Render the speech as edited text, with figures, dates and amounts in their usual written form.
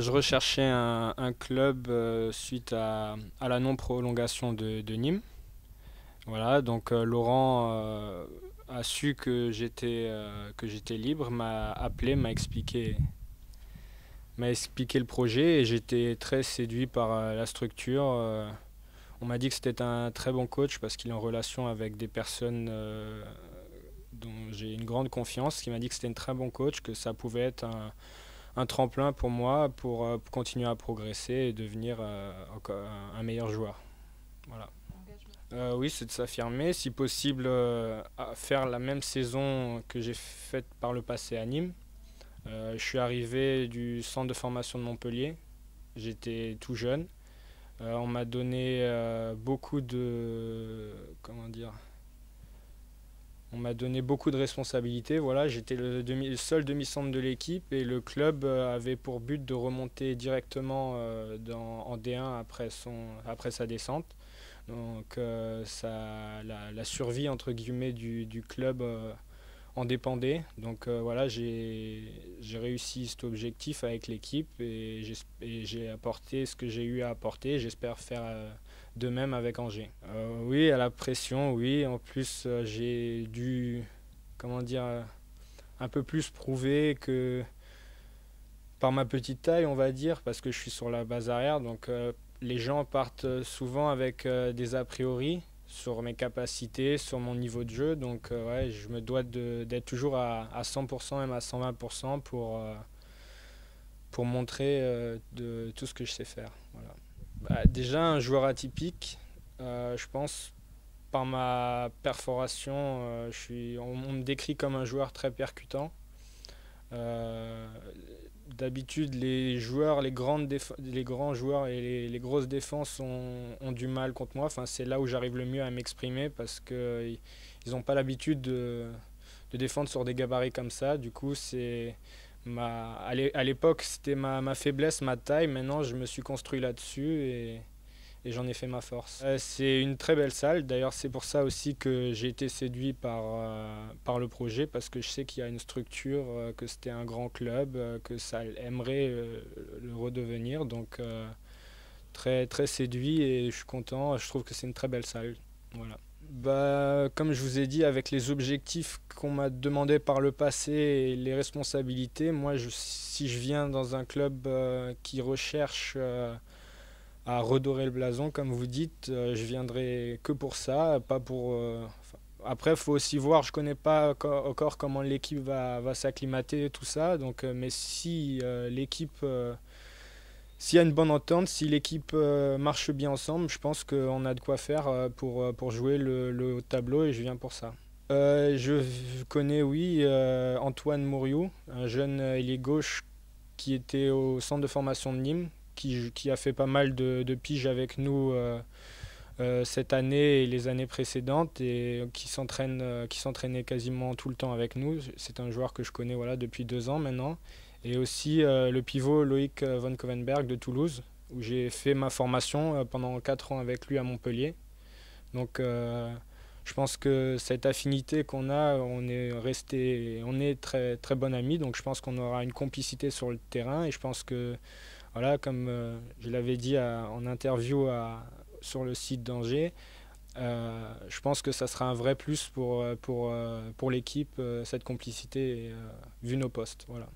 Je recherchais un club suite à la non-prolongation de Nîmes. Voilà, donc Laurent a su que j'étais libre, m'a appelé, m'a expliqué le projet et j'étais très séduit par la structure. On m'a dit que c'était un très bon coach parce qu'il est en relation avec des personnes dont j'ai une grande confiance, qui m'a dit que c'était un très bon coach, que ça pouvait être un tremplin pour moi pour continuer à progresser et devenir encore un meilleur joueur. Voilà. Oui, c'est de s'affirmer, si possible à faire la même saison que j'ai faite par le passé à Nîmes. Je suis arrivé du centre de formation de Montpellier, j'étais tout jeune. On m'a donné beaucoup de, comment dire, on m'a donné beaucoup de responsabilités. Voilà, j'étais le seul demi-centre de l'équipe et le club avait pour but de remonter directement en D1 après sa descente. Donc la survie entre guillemets du club en dépendait. Donc voilà, j'ai réussi cet objectif avec l'équipe et j'ai apporté ce que j'ai eu à apporter. J'espère faire de même avec Angers. Oui, à la pression, oui. En plus, j'ai dû, comment dire, un peu plus prouver que par ma petite taille, on va dire, parce que je suis sur la base arrière. Donc les gens partent souvent avec des a priori sur mes capacités, sur mon niveau de jeu. Donc ouais, je me dois d'être toujours à 100%, même à 120% pour montrer de tout ce que je sais faire. Voilà. Bah, déjà, un joueur atypique, je pense, par ma perforation, on me décrit comme un joueur très percutant. Euh, D'habitude, les grands joueurs et les grosses défenses ont du mal contre moi. Enfin, c'est là où j'arrive le mieux à m'exprimer parce qu'ils n'ont pas l'habitude de défendre sur des gabarits comme ça. Du coup, à l'époque, c'était ma faiblesse, ma taille. Maintenant, je me suis construit là-dessus et j'en ai fait ma force. C'est une très belle salle, d'ailleurs c'est pour ça aussi que j'ai été séduit par le projet, parce que je sais qu'il y a une structure, que c'était un grand club, que ça aimerait le redevenir, donc très, très séduit et je suis content, je trouve que c'est une très belle salle. Voilà. Bah, comme je vous ai dit, avec les objectifs qu'on m'a demandé par le passé et les responsabilités, si je viens dans un club qui recherche à redorer le blason, comme vous dites. Je viendrai que pour ça, pas pour. Après, il faut aussi voir, je connais pas encore comment l'équipe va s'acclimater, tout ça. Donc, mais si l'équipe, s'il y a une bonne entente, si l'équipe marche bien ensemble, je pense qu'on a de quoi faire pour jouer le haut de tableau et je viens pour ça. Je connais, oui, Antoine Mouriou, un jeune ailier gauche qui était au centre de formation de Nîmes, qui a fait pas mal de piges avec nous cette année et les années précédentes et qui s'entraînait quasiment tout le temps avec nous. C'est un joueur que je connais voilà, depuis 2 ans maintenant. Et aussi le pivot Loïc Van Covenberg de Toulouse, où j'ai fait ma formation pendant 4 ans avec lui à Montpellier. Donc je pense que cette affinité qu'on a, on est très, très bons amis, donc je pense qu'on aura une complicité sur le terrain et je pense que, voilà, comme je l'avais dit en interview sur le site d'Angers, je pense que ça sera un vrai plus pour l'équipe, cette complicité, vu nos postes. Voilà.